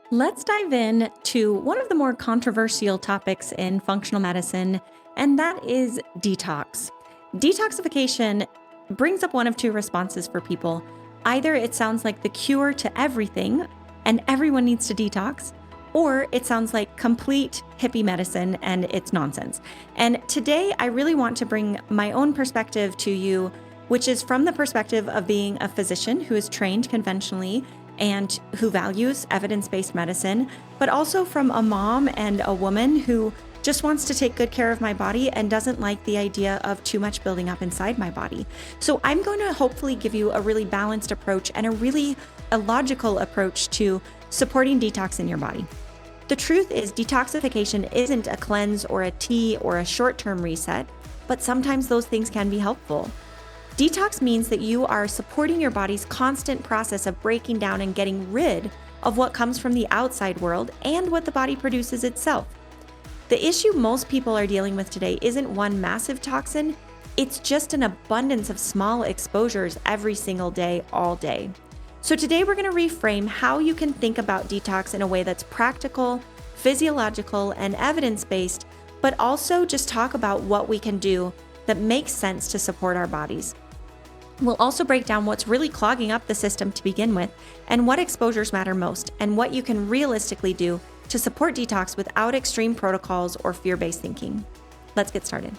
Let's dive in to one of the more controversial topics in functional medicine, and that is detox. Detoxification brings up one of two responses for people. Either it sounds like the cure to everything and everyone needs to detox, or it sounds like complete hippie medicine and it's nonsense. And today I really want to bring my own perspective to you, which is from the perspective of being a physician who is trained conventionally and who values evidence-based medicine, but also from a mom and a woman who just wants to take good care of my body and doesn't like the idea of too much building up inside my body. So I'm going to hopefully give you a really balanced approach and a logical approach to supporting detox in your body. The truth is, detoxification isn't a cleanse or a tea or a short-term reset, but sometimes those things can be helpful. Detox means that you are supporting your body's constant process of breaking down and getting rid of what comes from the outside world and what the body produces itself. The issue most people are dealing with today isn't one massive toxin, it's just an abundance of small exposures every single day, all day. So today we're going to reframe how you can think about detox in a way that's practical, physiological, and evidence-based, but also just talk about what we can do that makes sense to support our bodies. We'll also break down what's really clogging up the system to begin with, and what exposures matter most, and what you can realistically do to support detox without extreme protocols or fear-based thinking. Let's get started.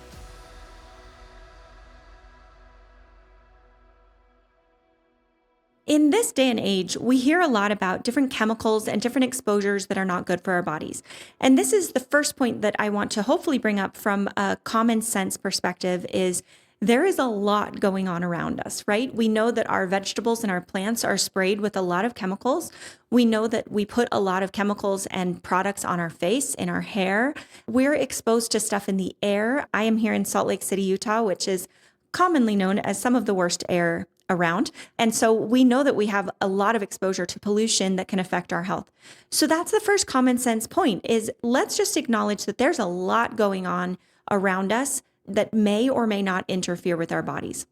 In this day and age, we hear a lot about different chemicals and different exposures that are not good for our bodies. And this is the first point that I want to hopefully bring up from a common sense perspective is there is a lot going on around us, right? We know that our vegetables and our plants are sprayed with a lot of chemicals. We know that we put a lot of chemicals and products on our face, in our hair. We're exposed to stuff in the air. I am here in Salt Lake City, Utah, which is commonly known as some of the worst air around. And so we know that we have a lot of exposure to pollution that can affect our health. So that's the first common sense point is let's just acknowledge that there's a lot going on around us that may or may not interfere with our bodies.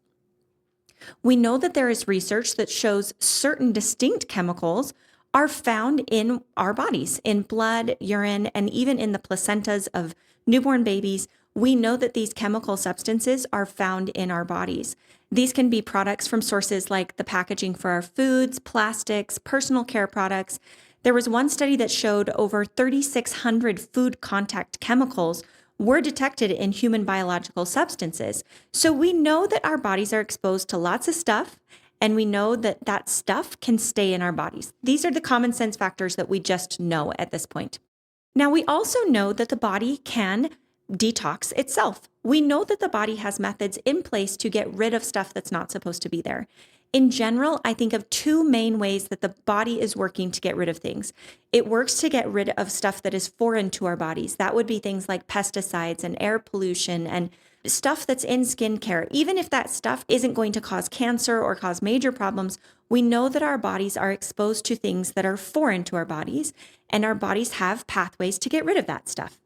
We know that there is research that shows certain distinct chemicals are found in our bodies, in blood, urine, and even in the placentas of newborn babies. We know that these chemical substances are found in our bodies. These can be products from sources like the packaging for our foods, plastics, personal care products. There was one study that showed over 3,600 food contact chemicals were detected in human biological substances. So we know that our bodies are exposed to lots of stuff, and we know that that stuff can stay in our bodies. These are the common sense factors that we just know at this point. Now, we also know that the body can detox itself. We know that the body has methods in place to get rid of stuff that's not supposed to be there. In general, I think of two main ways that the body is working to get rid of things. It works to get rid of stuff that is foreign to our bodies. That would be things like pesticides and air pollution and stuff that's in skincare. Even if that stuff isn't going to cause cancer or cause major problems, we know that our bodies are exposed to things that are foreign to our bodies, and our bodies have pathways to get rid of that stuff.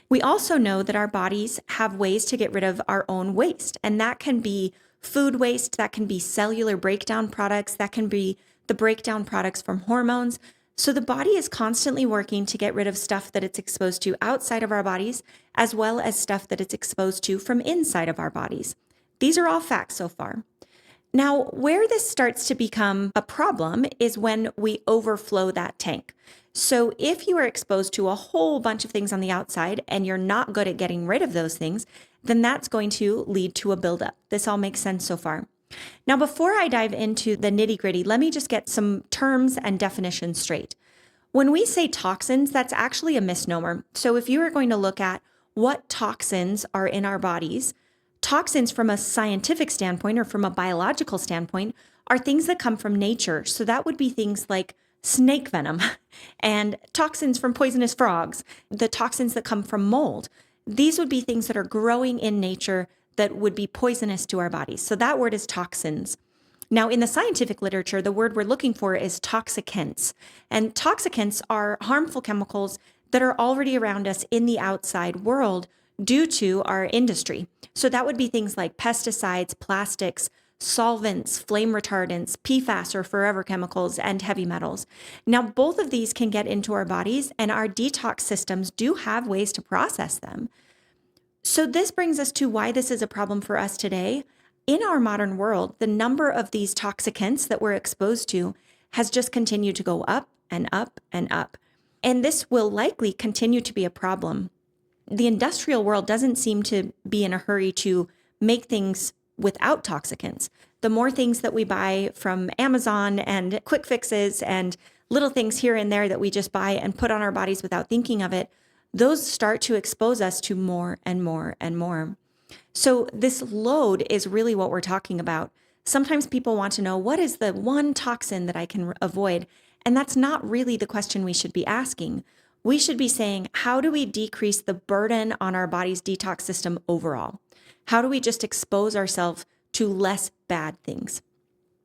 We also know that our bodies have ways to get rid of our own waste, and that can be food waste, that can be cellular breakdown products, that can be the breakdown products from hormones. So the body is constantly working to get rid of stuff that it's exposed to outside of our bodies, as well as stuff that it's exposed to from inside of our bodies. These are all facts so far. Now, where this starts to become a problem is when we overflow that tank. So if you are exposed to a whole bunch of things on the outside and you're not good at getting rid of those things, then that's going to lead to a buildup. This all makes sense so far. Now, before I dive into the nitty-gritty, let me just get some terms and definitions straight. When we say toxins, that's actually a misnomer. So if you are going to look at what toxins are in our bodies, toxins from a scientific standpoint or from a biological standpoint are things that come from nature. So that would be things like snake venom and toxins from poisonous frogs, the toxins that come from mold. These would be things that are growing in nature that would be poisonous to our bodies. So that word is toxins. Now, in the scientific literature, the word we're looking for is toxicants. And toxicants are harmful chemicals that are already around us in the outside world due to our industry. So that would be things like pesticides, plastics, solvents, flame retardants, PFAS or forever chemicals, and heavy metals. Now, both of these can get into our bodies, and our detox systems do have ways to process them. So this brings us to why this is a problem for us today. In our modern world, the number of these toxicants that we're exposed to has just continued to go up and up and up. And this will likely continue to be a problem. The industrial world doesn't seem to be in a hurry to make things without toxicants. The more things that we buy from Amazon and quick fixes and little things here and there that we just buy and put on our bodies without thinking of it, those start to expose us to more and more and more. So this load is really what we're talking about. Sometimes people want to know, what is the one toxin that I can avoid? And that's not really the question we should be asking. We should be saying, how do we decrease the burden on our body's detox system overall? How do we just expose ourselves to less bad things?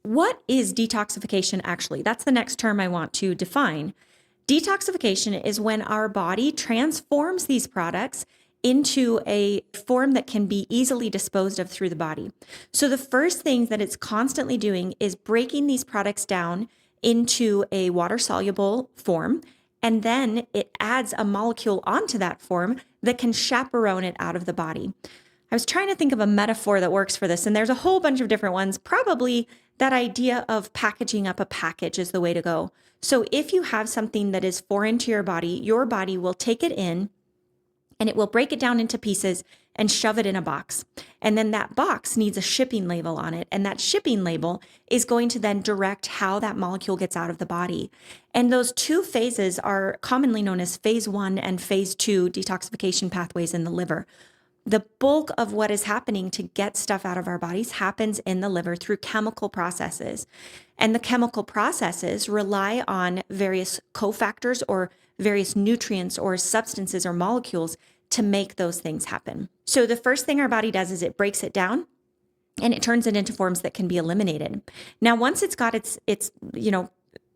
What is detoxification actually? That's the next term I want to define. Detoxification is when our body transforms these products into a form that can be easily disposed of through the body. So the first thing that it's constantly doing is breaking these products down into a water-soluble form, and then it adds a molecule onto that form that can chaperone it out of the body. I was trying to think of a metaphor that works for this, and there's a whole bunch of different ones. Probably that idea of packaging up a package is the way to go. So if you have something that is foreign to your body will take it in and it will break it down into pieces and shove it in a box. And then that box needs a shipping label on it. And that shipping label is going to then direct how that molecule gets out of the body. And those two phases are commonly known as phase 1 and phase 2 detoxification pathways in the liver. The bulk of what is happening to get stuff out of our bodies happens in the liver through chemical processes. And the chemical processes rely on various cofactors or various nutrients or substances or molecules to make those things happen. So the first thing our body does is it breaks it down and it turns it into forms that can be eliminated. Now, once it's got its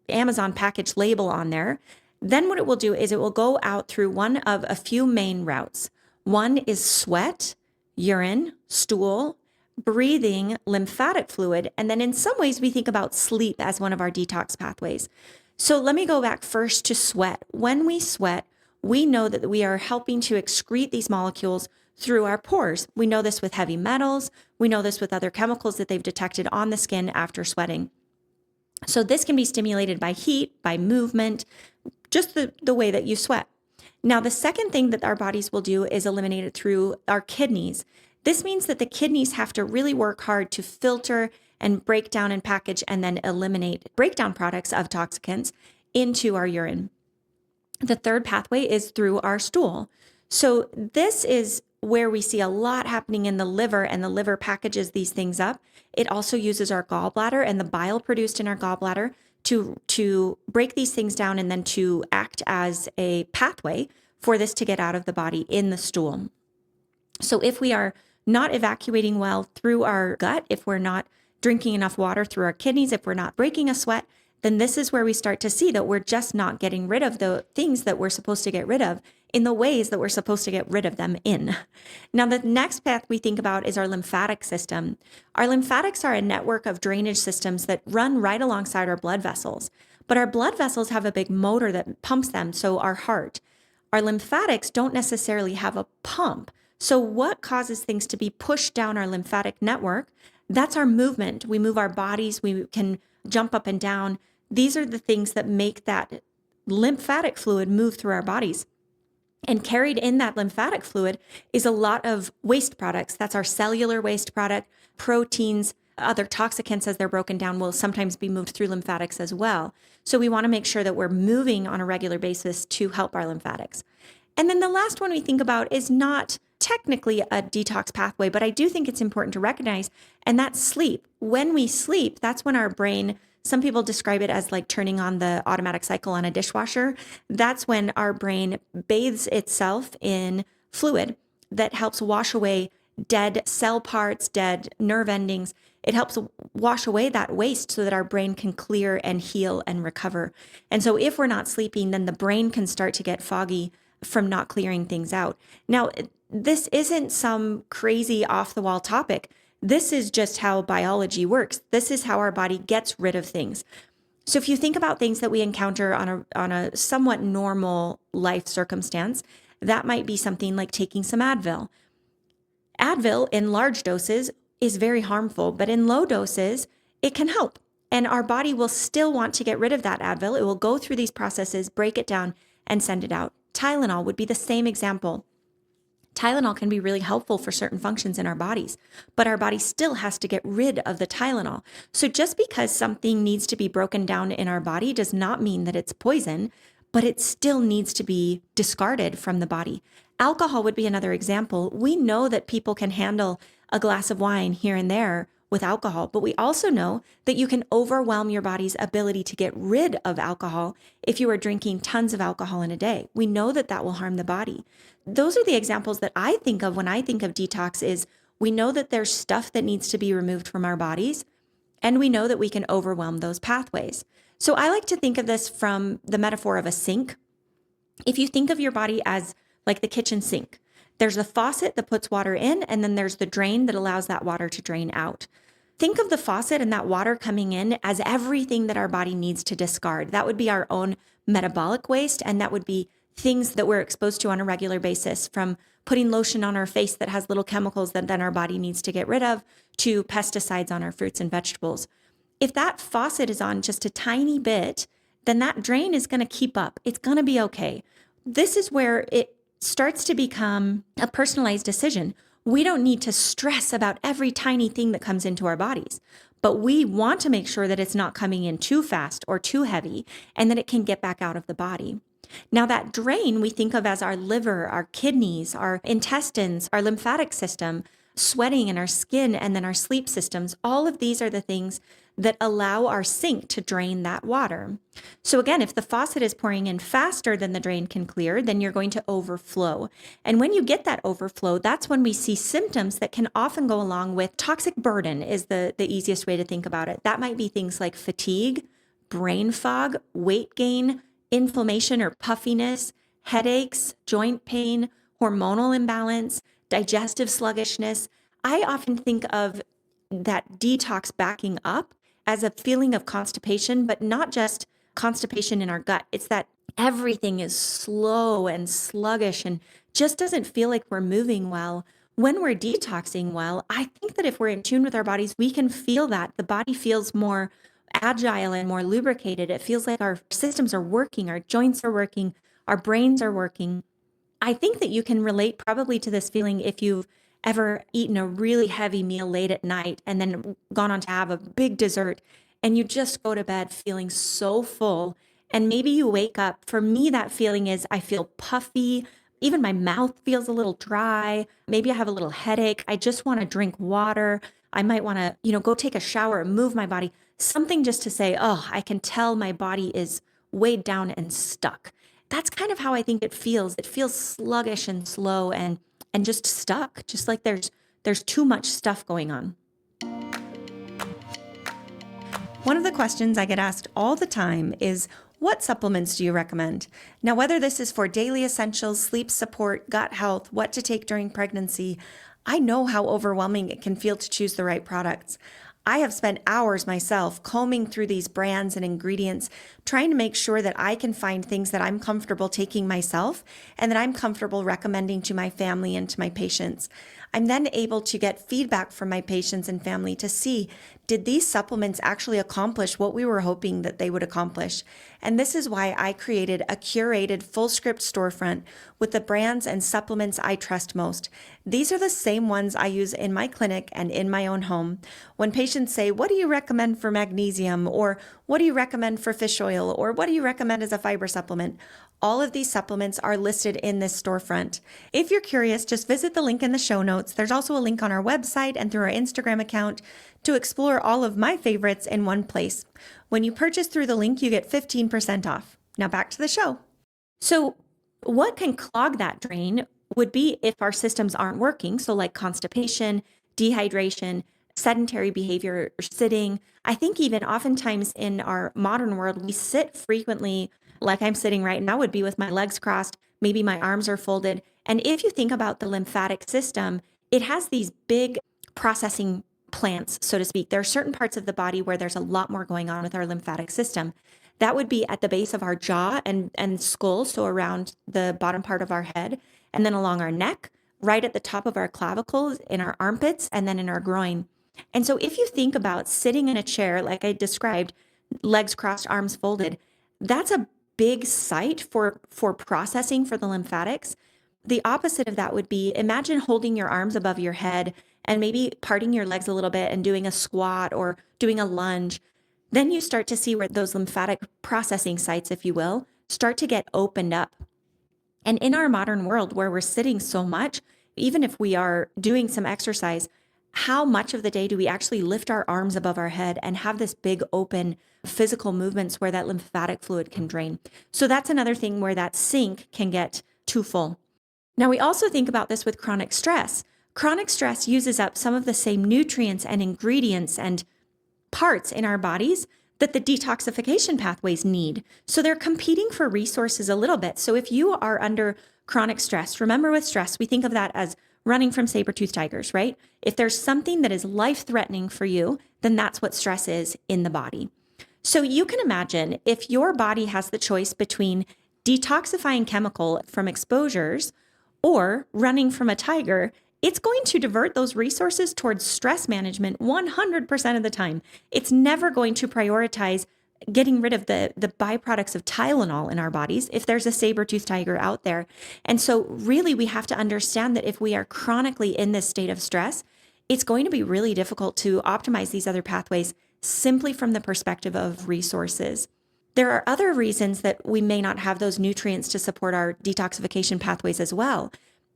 Amazon package label on there, then what it will do is it will go out through one of a few main routes. One is sweat, urine, stool, breathing, lymphatic fluid, and then in some ways we think about sleep as one of our detox pathways. So let me go back first to sweat. When we sweat, we know that we are helping to excrete these molecules through our pores. We know this with heavy metals. We know this with other chemicals that they've detected on the skin after sweating. So this can be stimulated by heat, by movement, just the way that you sweat. Now, the second thing that our bodies will do is eliminate it through our kidneys. This means that the kidneys have to really work hard to filter and break down and package and then eliminate breakdown products of toxicants into our urine. The third pathway is through our stool. So this is where we see a lot happening in the liver, and the liver packages these things up. It also uses our gallbladder and the bile produced in our gallbladder to break these things down and then to act as a pathway for this to get out of the body in the stool. So if we are not evacuating well through our gut, if we're not drinking enough water through our kidneys, if we're not breaking a sweat, then this is where we start to see that we're just not getting rid of the things that we're supposed to get rid of in the ways that we're supposed to get rid of them in. Now, the next path we think about is our lymphatic system. Our lymphatics are a network of drainage systems that run right alongside our blood vessels. But our blood vessels have a big motor that pumps them, so our heart. Our lymphatics don't necessarily have a pump. So what causes things to be pushed down our lymphatic network? That's our movement. We move our bodies. We can jump up and down. These are the things that make that lymphatic fluid move through our bodies. And carried in that lymphatic fluid is a lot of waste products. That's our cellular waste product, proteins, other toxicants as they're broken down will sometimes be moved through lymphatics as well. So we want to make sure that we're moving on a regular basis to help our lymphatics. And then the last one we think about is not technically a detox pathway, but I do think it's important to recognize, and that's sleep. When we sleep, that's when our brain, some people describe it as like turning on the automatic cycle on a dishwasher. That's when our brain bathes itself in fluid that helps wash away dead cell parts, dead nerve endings. It helps wash away that waste so that our brain can clear and heal and recover. And so if we're not sleeping, then the brain can start to get foggy from not clearing things out. Now, this isn't some crazy off the wall topic. This is just how biology works. This is how our body gets rid of things. So if you think about things that we encounter on a somewhat normal life circumstance, that might be something like taking some Advil. Advil in large doses is very harmful, but in low doses, it can help. And our body will still want to get rid of that Advil. It will go through these processes, break it down, and send it out. Tylenol would be the same example. Tylenol can be really helpful for certain functions in our bodies, but our body still has to get rid of the Tylenol. So just because something needs to be broken down in our body does not mean that it's poison, but it still needs to be discarded from the body. Alcohol would be another example. We know that people can handle a glass of wine here and there with alcohol, but we also know that you can overwhelm your body's ability to get rid of alcohol if you are drinking tons of alcohol in a day. We know that that will harm the body. Those are the examples that I think of when I think of detox. Is we know that there's stuff that needs to be removed from our bodies, and we know that we can overwhelm those pathways. So I like to think of this from the metaphor of a sink. If you think of your body as like the kitchen sink, there's the faucet that puts water in, and then there's the drain that allows that water to drain out. Think of the faucet and that water coming in as everything that our body needs to discard. That would be our own metabolic waste, and that would be things that we're exposed to on a regular basis, from putting lotion on our face that has little chemicals that then our body needs to get rid of, to pesticides on our fruits and vegetables. If that faucet is on just a tiny bit, then that drain is going to keep up. It's going to be okay. This is where it starts to become a personalized decision. We don't need to stress about every tiny thing that comes into our bodies, but we want to make sure that it's not coming in too fast or too heavy, and that it can get back out of the body. Now, that drain we think of as our liver, our kidneys, our intestines, our lymphatic system, sweating in our skin, and then our sleep systems. All of these are the things that allow our sink to drain that water. So again, if the faucet is pouring in faster than the drain can clear, then you're going to overflow. And when you get that overflow, that's when we see symptoms that can often go along with toxic burden is the easiest way to think about it. That might be things like fatigue, brain fog, weight gain, inflammation or puffiness, headaches, joint pain, hormonal imbalance, digestive sluggishness. I often think of that detox backing up as a feeling of constipation, but not just constipation in our gut. It's that everything is slow and sluggish and just doesn't feel like we're moving well. When we're detoxing well, I think that if we're in tune with our bodies, we can feel that. The body feels more agile and more lubricated. It feels like our systems are working, our joints are working, our brains are working. I think that you can relate probably to this feeling if you've ever eaten a really heavy meal late at night and then gone on to have a big dessert, and you just go to bed feeling so full, and maybe you wake up. For me, that feeling is I feel puffy. Even my mouth feels a little dry. Maybe I have a little headache. I just want to drink water. I might want to, go take a shower and move my body. Something just to say, oh, I can tell my body is weighed down and stuck. That's kind of how I think it feels. It feels sluggish and slow and just stuck, just like there's too much stuff going on. One of the questions I get asked all the time is, what supplements do you recommend? Now, whether this is for daily essentials, sleep support, gut health, what to take during pregnancy, I know how overwhelming it can feel to choose the right products. I have spent hours myself combing through these brands and ingredients, trying to make sure that I can find things that I'm comfortable taking myself and that I'm comfortable recommending to my family and to my patients. I'm then able to get feedback from my patients and family to see, did these supplements actually accomplish what we were hoping that they would accomplish? And this is why I created a curated full script storefront with the brands and supplements I trust most. These are the same ones I use in my clinic and in my own home. When patients say, what do you recommend for magnesium? Or what do you recommend for fish oil? Or what do you recommend as a fiber supplement? All of these supplements are listed in this storefront. If you're curious, just visit the link in the show notes. There's also a link on our website and through our Instagram account to explore all of my favorites in one place. When you purchase through the link, you get 15% off. Now back to the show. So what can clog that drain would be if our systems aren't working. So like constipation, dehydration, sedentary behavior, sitting. I think even oftentimes in our modern world, we sit frequently, like I'm sitting right now, would be with my legs crossed. Maybe my arms are folded. And if you think about the lymphatic system, it has these big processing plants, so to speak. There are certain parts of the body where there's a lot more going on with our lymphatic system. That would be at the base of our jaw and skull, so around the bottom part of our head, and then along our neck, right at the top of our clavicles, in our armpits, and then in our groin. And so if you think about sitting in a chair, like I described, legs crossed, arms folded, that's a big site for processing for the lymphatics. The opposite of that would be, imagine holding your arms above your head and maybe parting your legs a little bit and doing a squat or doing a lunge. Then you start to see where those lymphatic processing sites, if you will, start to get opened up. And in our modern world where we're sitting so much, even if we are doing some exercise, how much of the day do we actually lift our arms above our head and have this big open physical movements where that lymphatic fluid can drain? So that's another thing where that sink can get too full. Now, we also think about this with chronic stress. Chronic stress uses up some of the same nutrients and ingredients and parts in our bodies that the detoxification pathways need. So they're competing for resources a little bit. So if you are under chronic stress, remember with stress, we think of that as running from saber-toothed tigers, right? If there's something that is life-threatening for you, then that's what stress is in the body. So you can imagine if your body has the choice between detoxifying chemical from exposures or running from a tiger, it's going to divert those resources towards stress management 100% of the time. It's never going to prioritize getting rid of the byproducts of Tylenol in our bodies if there's a saber-toothed tiger out there. And so really we have to understand that if we are chronically in this state of stress, it's going to be really difficult to optimize these other pathways simply from the perspective of resources. There are other reasons that we may not have those nutrients to support our detoxification pathways as well.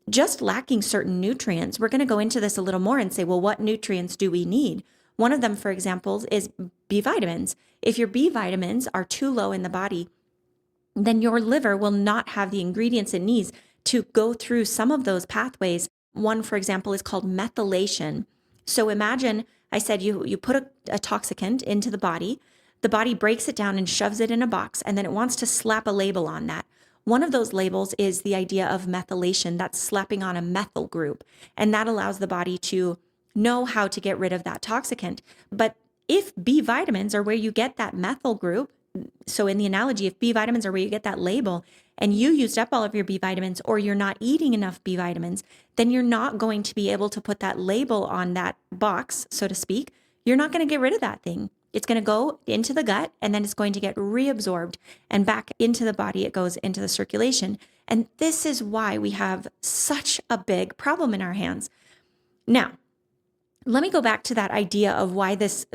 Just lacking certain nutrients, we're going to go into this a little more and say, well, what nutrients do we need? One of them, for example, is B vitamins. If your B vitamins are too low in the body, then your liver will not have the ingredients it needs to go through some of those pathways. One, for example, is called methylation. So imagine, I said you put a toxicant into the body breaks it down and shoves it in a box, and then it wants to slap a label on that. One of those labels is the idea of methylation. That's slapping on a methyl group, and that allows the body to know how to get rid of that toxicant. But if B vitamins are where you get that methyl group, so in the analogy, if B vitamins are where you get that label and you used up all of your B vitamins or you're not eating enough B vitamins, then you're not going to be able to put that label on that box, so to speak. You're not going to get rid of that thing. It's going to go into the gut and then it's going to get reabsorbed and back into the body. It goes into the circulation. And this is why we have such a big problem in our hands. Now, let me go back to that idea of why this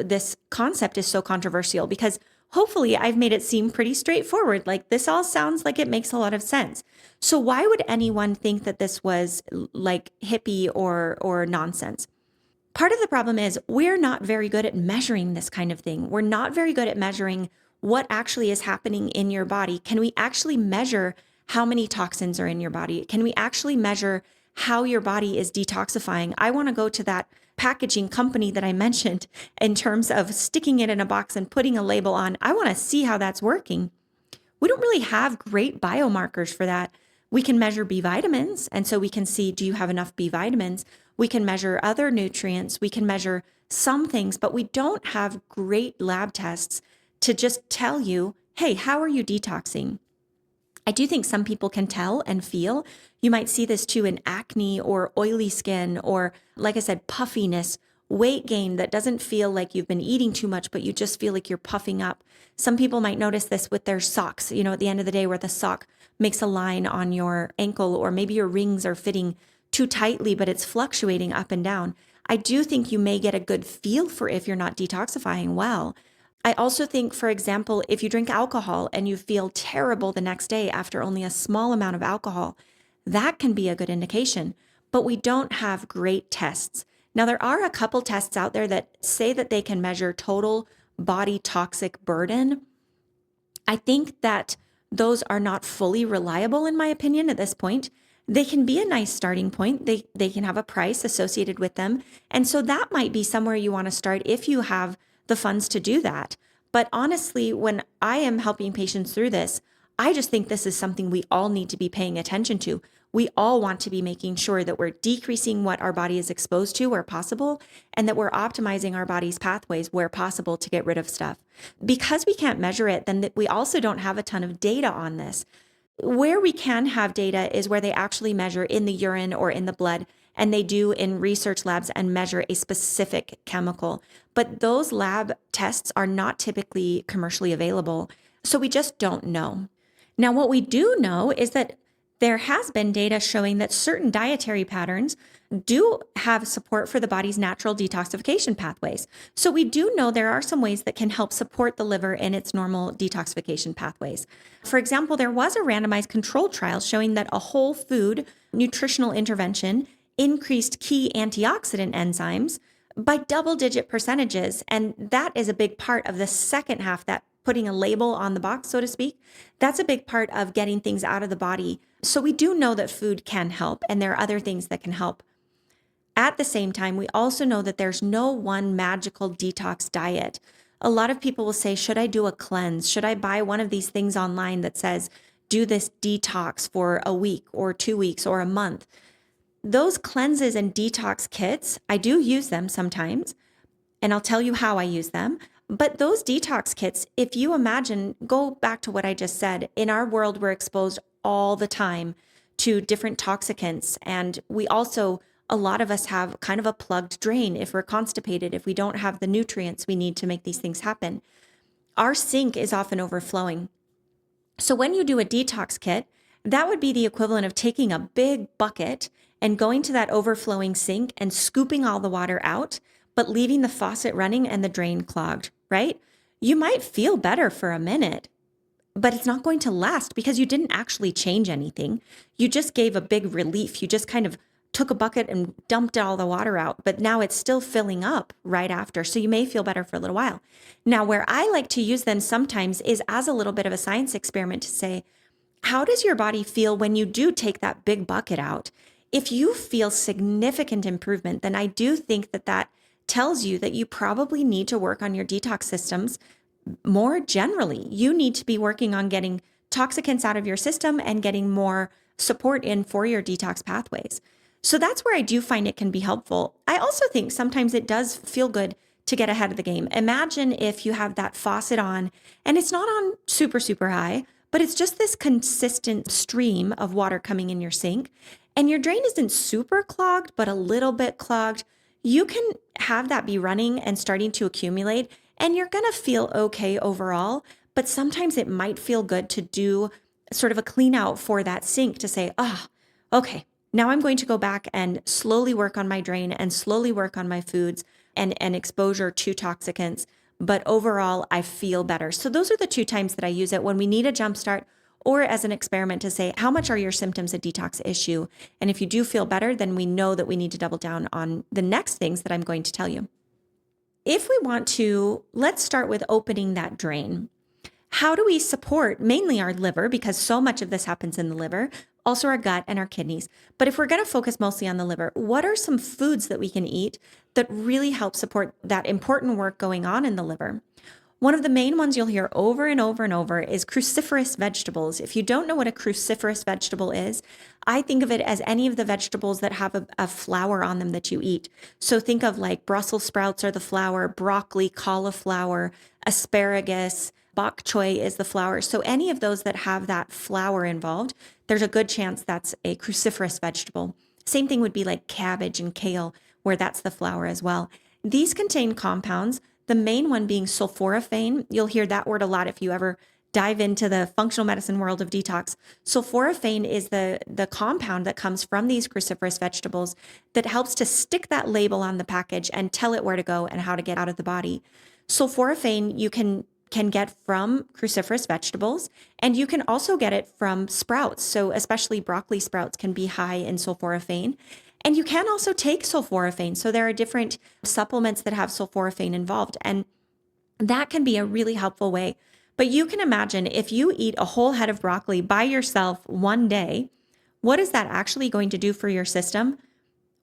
concept is so controversial, because hopefully I've made it seem pretty straightforward. Like this all sounds like it makes a lot of sense. So why would anyone think that this was like hippie or nonsense? Part of the problem is we're not very good at measuring this kind of thing. We're not very good at measuring what actually is happening in your body. Can we actually measure how many toxins are in your body? Can we actually measure how your body is detoxifying? I want to go to that packaging company that I mentioned in terms of sticking it in a box and putting a label on. I want to see how that's working. We don't really have great biomarkers for that. We can measure B vitamins, and so we can see, do you have enough B vitamins? We can measure other nutrients. We can measure some things, but we don't have great lab tests to just tell you, hey, how are you detoxing? I do think some people can tell and feel. You might see this too in acne or oily skin or, like I said, puffiness, weight gain that doesn't feel like you've been eating too much, but you just feel like you're puffing up. Some people might notice this with their socks, at the end of the day where the sock makes a line on your ankle, or maybe your rings are fitting too tightly, but it's fluctuating up and down. I do think you may get a good feel for if you're not detoxifying well. I also think, for example, if you drink alcohol and you feel terrible the next day after only a small amount of alcohol, that can be a good indication, but we don't have great tests. Now, there are a couple tests out there that say that they can measure total body toxic burden. I think that those are not fully reliable, in my opinion, at this point. They can be a nice starting point. They can have a price associated with them. And so that might be somewhere you want to start if you have the funds to do that. But honestly, when I am helping patients through this, I just think this is something we all need to be paying attention to. We all want to be making sure that we're decreasing what our body is exposed to where possible, and that we're optimizing our body's pathways where possible to get rid of stuff. Because we can't measure it, then we also don't have a ton of data on this. Where we can have data is where they actually measure in the urine or in the blood, and they do in research labs and measure a specific chemical. But those lab tests are not typically commercially available, so we just don't know. Now, what we do know is that there has been data showing that certain dietary patterns do have support for the body's natural detoxification pathways. So we do know there are some ways that can help support the liver in its normal detoxification pathways. For example, there was a randomized controlled trial showing that a whole food nutritional intervention increased key antioxidant enzymes by double-digit percentages. And that is a big part of the second half, that putting a label on the box, so to speak. That's a big part of getting things out of the body. So we do know that food can help, and there are other things that can help. At the same time, we also know that there's no one magical detox diet. A lot of people will say, should I do a cleanse? Should I buy one of these things online that says, do this detox for a week or 2 weeks or a month? Those cleanses and detox kits, I do use them sometimes, and I'll tell you how I use them. But those detox kits, if you imagine, go back to what I just said, in our world, we're exposed all the time to different toxicants. And we also, a lot of us have kind of a plugged drain if we're constipated, if we don't have the nutrients we need to make these things happen. Our sink is often overflowing. So when you do a detox kit, that would be the equivalent of taking a big bucket and going to that overflowing sink and scooping all the water out, but leaving the faucet running and the drain clogged, right? You might feel better for a minute, but it's not going to last because you didn't actually change anything. You just gave a big relief. You just kind of took a bucket and dumped all the water out, but now it's still filling up right after. So you may feel better for a little while. Now, where I like to use them sometimes is as a little bit of a science experiment to say, how does your body feel when you do take that big bucket out? If you feel significant improvement, then I do think that tells you that you probably need to work on your detox systems more generally. You need to be working on getting toxicants out of your system and getting more support in for your detox pathways. So that's where I do find it can be helpful. I also think sometimes it does feel good to get ahead of the game. Imagine if you have that faucet on and it's not on super, super high, but it's just this consistent stream of water coming in your sink, and your drain isn't super clogged, but a little bit clogged. You can have that be running and starting to accumulate, and you're going to feel okay overall. But sometimes it might feel good to do sort of a clean out for that sink to say, okay, now I'm going to go back and slowly work on my drain and slowly work on my foods and exposure to toxicants. But overall, I feel better. So those are the two times that I use it: when we need a jump start, or as an experiment to say, how much are your symptoms a detox issue? And if you do feel better, then we know that we need to double down on the next things that I'm going to tell you. If we want to, let's start with opening that drain. How do we support mainly our liver, because so much of this happens in the liver, also our gut and our kidneys. But if we're going to focus mostly on the liver, what are some foods that we can eat that really help support that important work going on in the liver? One of the main ones you'll hear over and over and over is cruciferous vegetables. If you don't know what a cruciferous vegetable is, I think of it as any of the vegetables that have a flower on them that you eat. So think of like Brussels sprouts are the flower, broccoli, cauliflower, asparagus, bok choy is the flower. So any of those that have that flower involved, there's a good chance that's a cruciferous vegetable. Same thing would be like cabbage and kale, where that's the flower as well. These contain compounds, the main one being sulforaphane. You'll hear that word a lot if you ever dive into the functional medicine world of detox. Sulforaphane is the compound that comes from these cruciferous vegetables that helps to stick that label on the package and tell it where to go and how to get out of the body. Sulforaphane you can get from cruciferous vegetables, and you can also get it from sprouts. So especially broccoli sprouts can be high in sulforaphane. And you can also take sulforaphane. So there are different supplements that have sulforaphane involved, and that can be a really helpful way. But you can imagine if you eat a whole head of broccoli by yourself one day, what is that actually going to do for your system?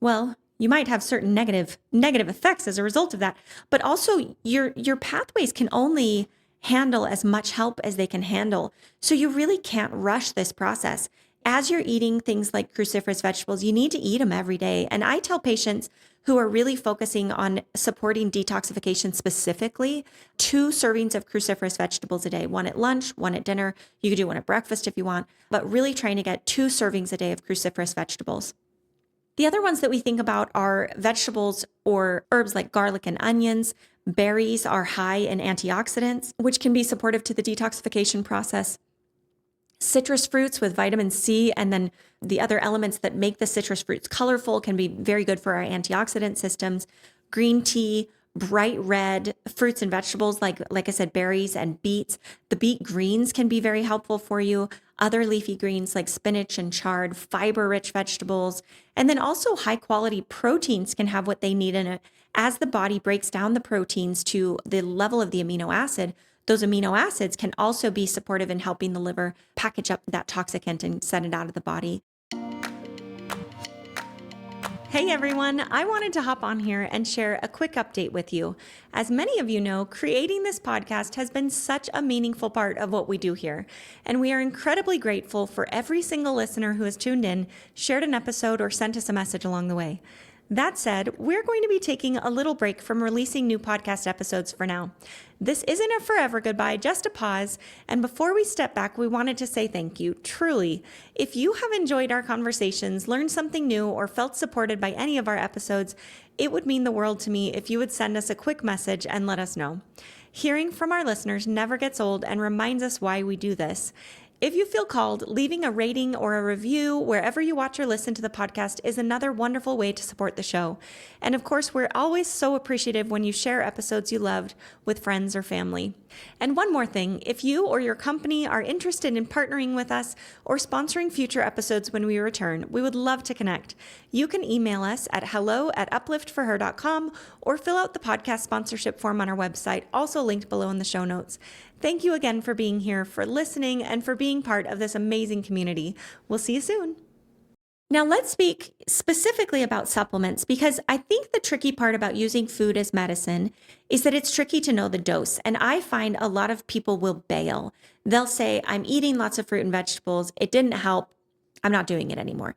Well, you might have certain negative effects as a result of that, but also your pathways can only handle as much help as they can handle. So you really can't rush this process. As you're eating things like cruciferous vegetables, you need to eat them every day. And I tell patients who are really focusing on supporting detoxification specifically, 2 servings of cruciferous vegetables a day, one at lunch, one at dinner. You could do one at breakfast if you want, but really trying to get 2 servings a day of cruciferous vegetables. The other ones that we think about are vegetables or herbs like garlic and onions. Berries are high in antioxidants, which can be supportive to the detoxification process. Citrus fruits with vitamin C and then the other elements that make the citrus fruits colorful can be very good for our antioxidant systems. Green tea, bright red fruits and vegetables like I said, berries and beets. The beet greens can be very helpful for you. Other leafy greens like spinach and chard, fiber-rich vegetables, and then also high-quality proteins can have what they need in it. As the body breaks down the proteins to the level of the amino acid, those amino acids can also be supportive in helping the liver package up that toxicant and send it out of the body. Hey everyone, I wanted to hop on here and share a quick update with you. As many of you know, creating this podcast has been such a meaningful part of what we do here. And we are incredibly grateful for every single listener who has tuned in, shared an episode, or sent us a message along the way. That said, we're going to be taking a little break from releasing new podcast episodes for now. This isn't a forever goodbye, just a pause. And before we step back, we wanted to say thank you, truly. If you have enjoyed our conversations, learned something new, or felt supported by any of our episodes, it would mean the world to me if you would send us a quick message and let us know. Hearing from our listeners never gets old and reminds us why we do this. If you feel called, leaving a rating or a review wherever you watch or listen to the podcast is another wonderful way to support the show. And of course, we're always so appreciative when you share episodes you loved with friends or family. And one more thing, if you or your company are interested in partnering with us or sponsoring future episodes when we return, we would love to connect. You can email us at hello@upliftforher.com or fill out the podcast sponsorship form on our website, also linked below in the show notes. Thank you again for being here, for listening, and for being part of this amazing community. We'll see you soon. Now let's speak specifically about supplements, because I think the tricky part about using food as medicine is that it's tricky to know the dose. And I find a lot of people will bail. They'll say, I'm eating lots of fruit and vegetables. It didn't help. I'm not doing it anymore.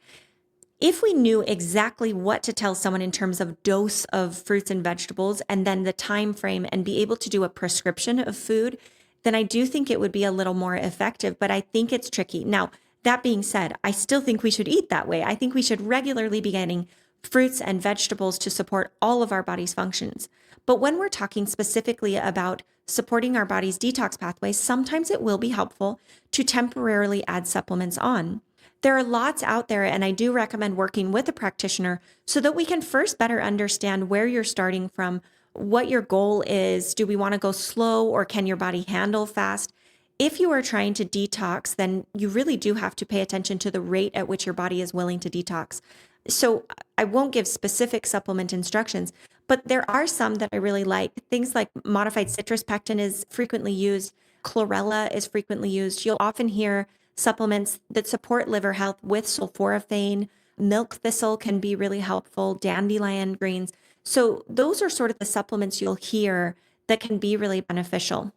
If we knew exactly what to tell someone in terms of dose of fruits and vegetables and then the time frame and be able to do a prescription of food, then I do think it would be a little more effective, but I think it's tricky. Now, that being said, I still think we should eat that way. I think we should regularly be getting fruits and vegetables to support all of our body's functions. But when we're talking specifically about supporting our body's detox pathways, sometimes it will be helpful to temporarily add supplements on. There are lots out there, and I do recommend working with a practitioner so that we can first better understand where you're starting from, what your goal is. Do we want to go slow, or can your body handle fast? If you are trying to detox, then you really do have to pay attention to the rate at which your body is willing to detox. So I won't give specific supplement instructions, but there are some that I really like. Things like modified citrus pectin is frequently used. Chlorella is frequently used. You'll often hear supplements that support liver health with sulforaphane. Milk thistle can be really helpful. Dandelion greens. So those are sort of the supplements you'll hear that can be really beneficial.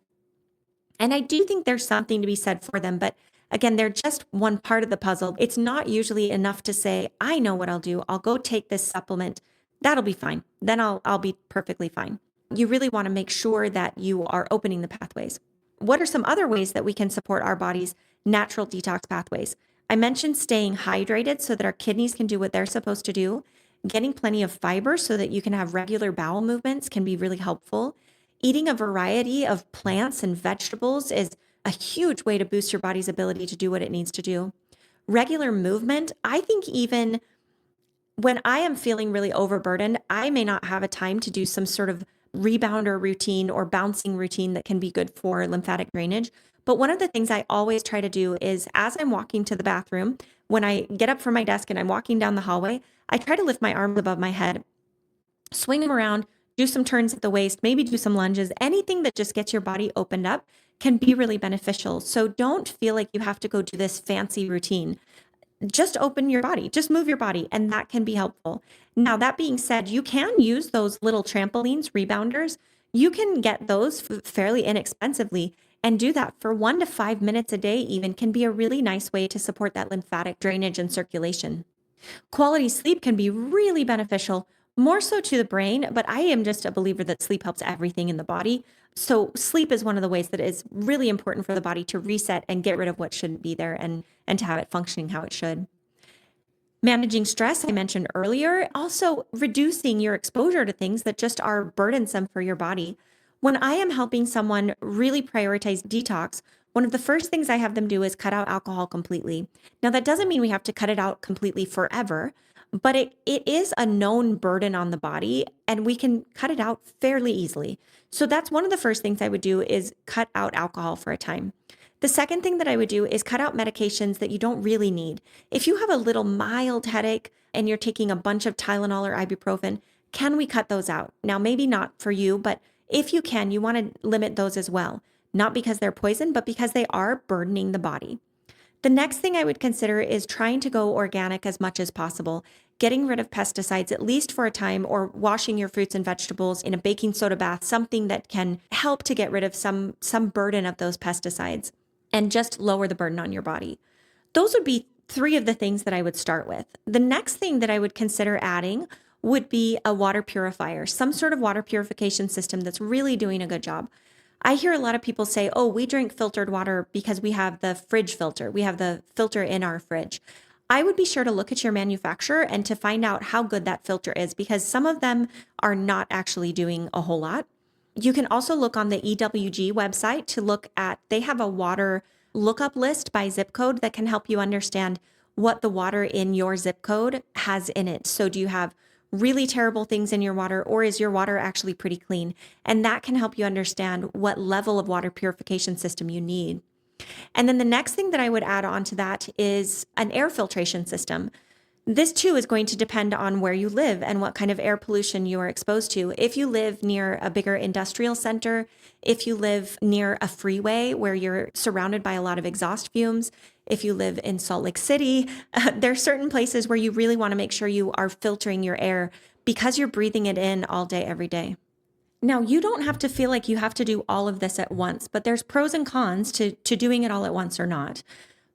And I do think there's something to be said for them, but again, they're just one part of the puzzle. It's not usually enough to say, I know what I'll do. I'll go take this supplement. That'll be fine. Then I'll be perfectly fine. You really want to make sure that you are opening the pathways. What are some other ways that we can support our body's natural detox pathways? I mentioned staying hydrated so that our kidneys can do what they're supposed to do. Getting plenty of fiber so that you can have regular bowel movements can be really helpful. Eating a variety of plants and vegetables is a huge way to boost your body's ability to do what it needs to do. Regular movement, I think even when I am feeling really overburdened, I may not have a time to do some sort of rebounder routine or bouncing routine that can be good for lymphatic drainage. But one of the things I always try to do is as I'm walking to the bathroom, when I get up from my desk and I'm walking down the hallway, I try to lift my arms above my head, swing them around, do some turns at the waist, maybe do some lunges. Anything that just gets your body opened up can be really beneficial. So don't feel like you have to go do this fancy routine. Just open your body, just move your body, and that can be helpful. Now, that being said, you can use those little trampolines, rebounders. You can get those fairly inexpensively and do that for 1 to 5 minutes a day, even can be a really nice way to support that lymphatic drainage and circulation. Quality sleep can be really beneficial, more so to the brain, but I am just a believer that sleep helps everything in the body. So sleep is one of the ways that is really important for the body to reset and get rid of what shouldn't be there and to have it functioning how it should. Managing stress, I mentioned earlier, also reducing your exposure to things that just are burdensome for your body. When I am helping someone really prioritize detox, one of the first things I have them do is cut out alcohol completely. Now, that doesn't mean we have to cut it out completely forever, but it is a known burden on the body and we can cut it out fairly easily. So that's one of the first things I would do is cut out alcohol for a time. The second thing that I would do is cut out medications that you don't really need. If you have a little mild headache and you're taking a bunch of Tylenol or ibuprofen, can we cut those out? Now, maybe not for you, but if you can, you want to limit those as well. Not because they're poison, but because they are burdening the body. The next thing I would consider is trying to go organic as much as possible, getting rid of pesticides, at least for a time, or washing your fruits and vegetables in a baking soda bath, something that can help to get rid of some burden of those pesticides and just lower the burden on your body. Those would be 3 of the things that I would start with. The next thing that I would consider adding would be a water purifier, some sort of water purification system that's really doing a good job. I hear a lot of people say, oh, we drink filtered water because we have the fridge filter. We have the filter in our fridge. I would be sure to look at your manufacturer and to find out how good that filter is, because some of them are not actually doing a whole lot. You can also look on the EWG website to look at, they have a water lookup list by zip code that can help you understand what the water in your zip code has in it. So do you have really terrible things in your water, or is your water actually pretty clean? And that can help you understand what level of water purification system you need. And then the next thing that I would add on to that is an air filtration system. This too is going to depend on where you live and what kind of air pollution you are exposed to. If you live near a bigger industrial center, if you live near a freeway where you're surrounded by a lot of exhaust fumes, if you live in Salt Lake City, there are certain places where you really want to make sure you are filtering your air because you're breathing it in all day, every day. Now, you don't have to feel like you have to do all of this at once, but there's pros and cons to doing it all at once or not.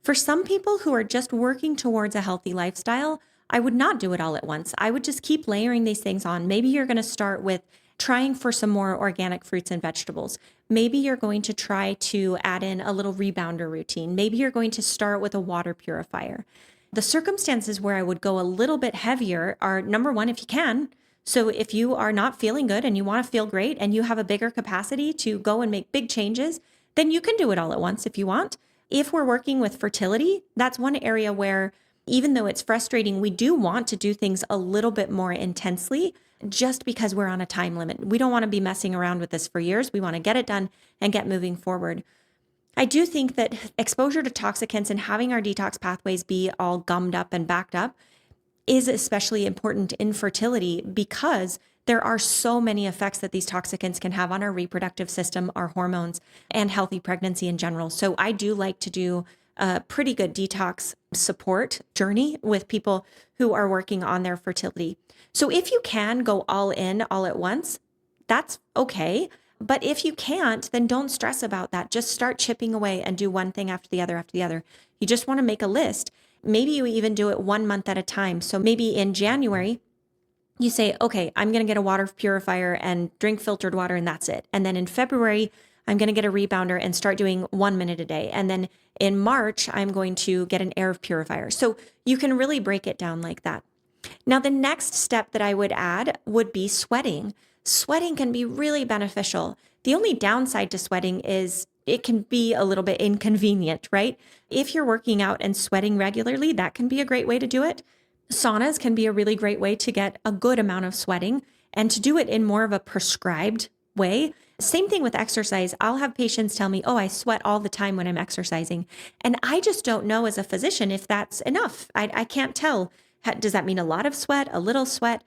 For some people who are just working towards a healthy lifestyle, I would not do it all at once. I would just keep layering these things on. Maybe you're going to start with trying for some more organic fruits and vegetables. Maybe you're going to try to add in a little rebounder routine. Maybe you're going to start with a water purifier. The circumstances where I would go a little bit heavier are, number one, if you can. So if you are not feeling good and you want to feel great and you have a bigger capacity to go and make big changes, then you can do it all at once if you want. If we're working with fertility, that's one area where, even though it's frustrating, we do want to do things a little bit more intensely just because we're on a time limit. We don't want to be messing around with this for years. We want to get it done and get moving forward. I do think that exposure to toxicants and having our detox pathways be all gummed up and backed up is especially important in fertility because there are so many effects that these toxicants can have on our reproductive system, our hormones, and healthy pregnancy in general. So I do like to do a pretty good detox support journey with people who are working on their fertility. So if you can go all in all at once, that's okay. But if you can't, then don't stress about that. Just start chipping away and do one thing after the other after the other. You just want to make a list. Maybe you even do it 1 month at a time. So maybe in January, you say, okay, I'm going to get a water purifier and drink filtered water, and that's it. And then in February, I'm going to get a rebounder and start doing 1 minute a day. And then in March, I'm going to get an air purifier. So you can really break it down like that. Now, the next step that I would add would be sweating. Sweating can be really beneficial. The only downside to sweating is it can be a little bit inconvenient, right? If you're working out and sweating regularly, that can be a great way to do it. Saunas can be a really great way to get a good amount of sweating and to do it in more of a prescribed way. Same thing with exercise. I'll have patients tell me, oh, I sweat all the time when I'm exercising. And I just don't know as a physician if that's enough. I can't tell. Does that mean a lot of sweat, a little sweat?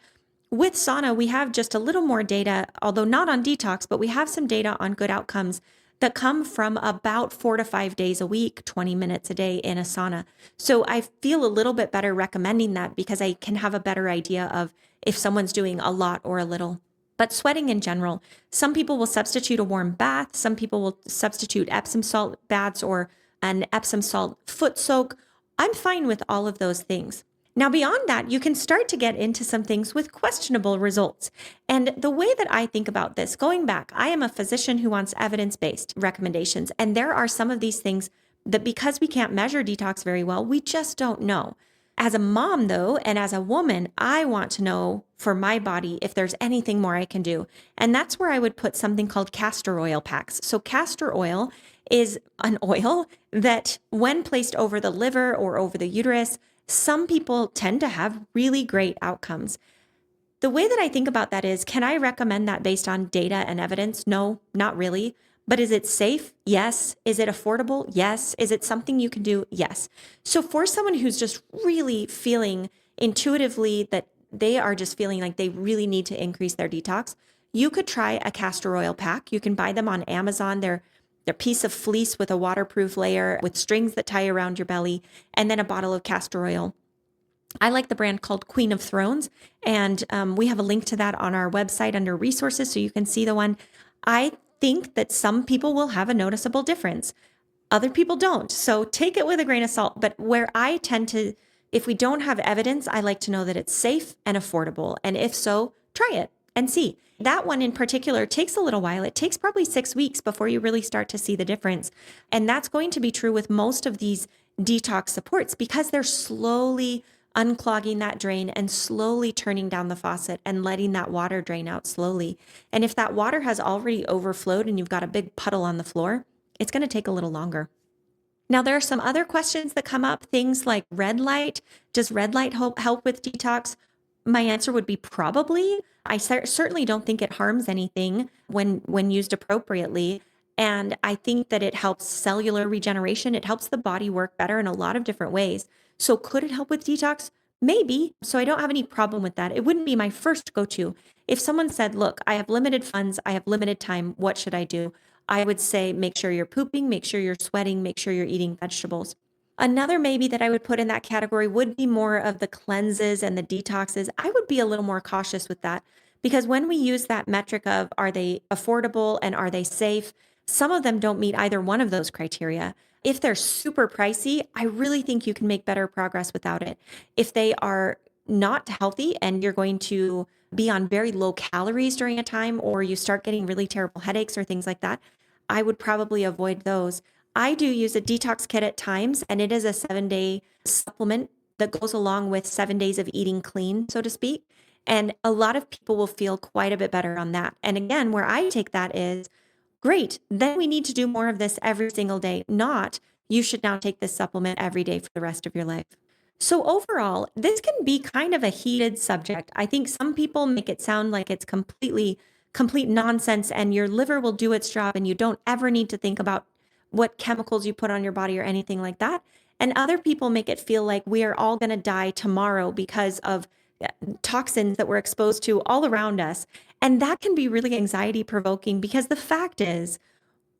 With sauna, we have just a little more data, although not on detox, but we have some data on good outcomes that come from about 4 to 5 days a week, 20 minutes a day in a sauna. So I feel a little bit better recommending that because I can have a better idea of if someone's doing a lot or a little. But sweating in general, some people will substitute a warm bath. Some people will substitute Epsom salt baths or an Epsom salt foot soak. I'm fine with all of those things. Now, beyond that, you can start to get into some things with questionable results. And the way that I think about this, going back, I am a physician who wants evidence-based recommendations. And there are some of these things that because we can't measure detox very well, we just don't know. As a mom, though, and as a woman, I want to know for my body if there's anything more I can do. And that's where I would put something called castor oil packs. So castor oil is an oil that when placed over the liver or over the uterus, some people tend to have really great outcomes. The way that I think about that is, can I recommend that based on data and evidence? No, not really. But is it safe? Yes. Is it affordable? Yes. Is it something you can do? Yes. So for someone who's just really feeling intuitively that they are just feeling like they really need to increase their detox, you could try a castor oil pack. You can buy them on Amazon. They're a piece of fleece with a waterproof layer with strings that tie around your belly, and then a bottle of castor oil. I like the brand called Queen of Thrones, and we have a link to that on our website under resources, so you can see the one. I think that some people will have a noticeable difference. Other people don't. So take it with a grain of salt. But where I tend to, if we don't have evidence, I like to know that it's safe and affordable. And if so, try it and see. That one in particular takes a little while. It takes probably 6 weeks before you really start to see the difference. And that's going to be true with most of these detox supports because they're slowly unclogging that drain and slowly turning down the faucet and letting that water drain out slowly. And if that water has already overflowed and you've got a big puddle on the floor, it's going to take a little longer. Now, there are some other questions that come up, things like red light. Does red light help with detox? My answer would be probably. I certainly don't think it harms anything when used appropriately. And I think that it helps cellular regeneration. It helps the body work better in a lot of different ways. So could it help with detox? Maybe. So I don't have any problem with that. It wouldn't be my first go-to. If someone said, look, I have limited funds, I have limited time, what should I do? I would say, make sure you're pooping, make sure you're sweating, make sure you're eating vegetables. Another maybe that I would put in that category would be more of the cleanses and the detoxes. I would be a little more cautious with that because when we use that metric of are they affordable and are they safe, some of them don't meet either one of those criteria. If they're super pricey, I really think you can make better progress without it. If they are not healthy and you're going to be on very low calories during a time, or you start getting really terrible headaches or things like that, I would probably avoid those. I do use a detox kit at times, and it is a 7-day supplement that goes along with 7 days of eating clean, so to speak. And a lot of people will feel quite a bit better on that. And again, where I take that is, great, then we need to do more of this every single day, not you should now take this supplement every day for the rest of your life. So overall, this can be kind of a heated subject. I think some people make it sound like it's complete nonsense and your liver will do its job and you don't ever need to think about what chemicals you put on your body or anything like that. And other people make it feel like we are all going to die tomorrow because of toxins that we're exposed to all around us. And that can be really anxiety provoking because the fact is,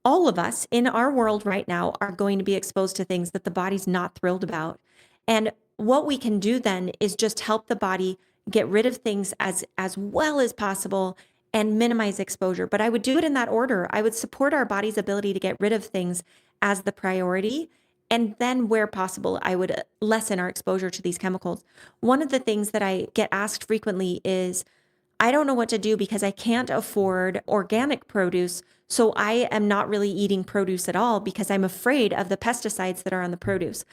all of us in our world right now are going to be exposed to things that the body's not thrilled about. And what we can do then is just help the body get rid of things as well as possible and minimize exposure. But I would do it in that order. I would support our body's ability to get rid of things as the priority. And then where possible, I would lessen our exposure to these chemicals. One of the things that I get asked frequently is, I don't know what to do because I can't afford organic produce. So I am not really eating produce at all because I'm afraid of the pesticides that are on the produce.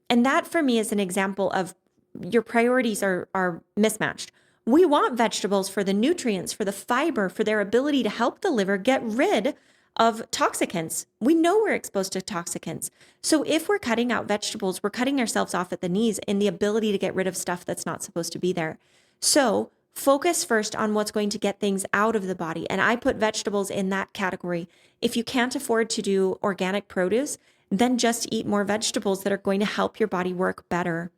And that for me is an example of your priorities are mismatched. We want vegetables for the nutrients, for the fiber, for their ability to help the liver get rid of toxicants. We know we're exposed to toxicants. So if we're cutting out vegetables, we're cutting ourselves off at the knees in the ability to get rid of stuff that's not supposed to be there. So focus first on what's going to get things out of the body. And I put vegetables in that category. If you can't afford to do organic produce, then just eat more vegetables that are going to help your body work better.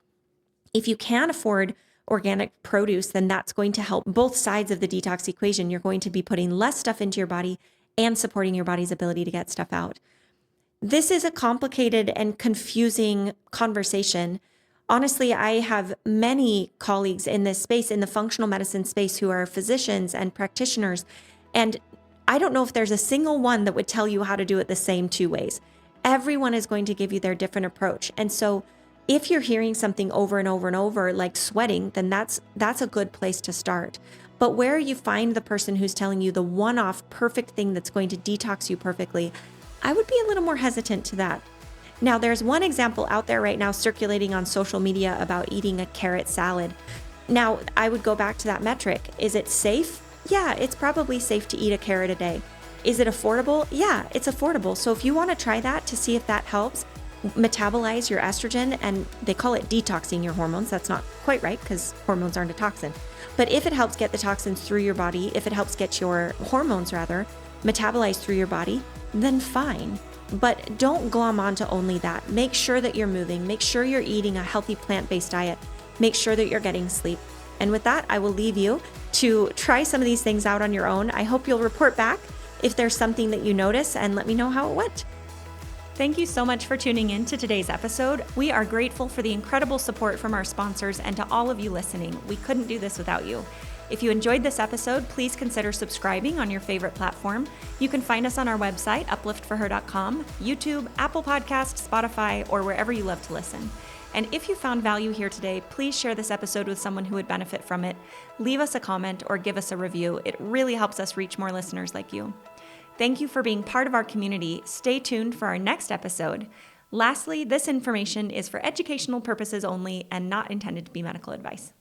If you can afford organic produce, then that's going to help both sides of the detox equation. You're going to be putting less stuff into your body and supporting your body's ability to get stuff out. This is a complicated and confusing conversation. Honestly, I have many colleagues in this space, in the functional medicine space, who are physicians and practitioners. And I don't know if there's a single one that would tell you how to do it the same two ways. Everyone is going to give you their different approach. And so if you're hearing something over and over and over, like sweating, then that's a good place to start. But where you find the person who's telling you the one-off perfect thing that's going to detox you perfectly, I would be a little more hesitant to that. Now, there's one example out there right now circulating on social media about eating a carrot salad. Now, I would go back to that metric. Is it safe? Yeah, it's probably safe to eat a carrot a day. Is it affordable? Yeah, it's affordable. So if you want to try that to see if that helps metabolize your estrogen, and they call it detoxing your hormones. That's not quite right because hormones aren't a toxin. But if it helps get the toxins through your body, if it helps get your hormones metabolized through your body, then fine. But don't glom onto only that. Make sure that you're moving. Make sure you're eating a healthy plant-based diet. Make sure that you're getting sleep. And with that, I will leave you to try some of these things out on your own. I hope you'll report back if there's something that you notice and let me know how it went. Thank you so much for tuning in to today's episode. We are grateful for the incredible support from our sponsors and to all of you listening. We couldn't do this without you. If you enjoyed this episode, please consider subscribing on your favorite platform. You can find us on our website, upliftforher.com, YouTube, Apple Podcasts, Spotify, or wherever you love to listen. And if you found value here today, please share this episode with someone who would benefit from it. Leave us a comment or give us a review. It really helps us reach more listeners like you. Thank you for being part of our community. Stay tuned for our next episode. Lastly, this information is for educational purposes only and not intended to be medical advice.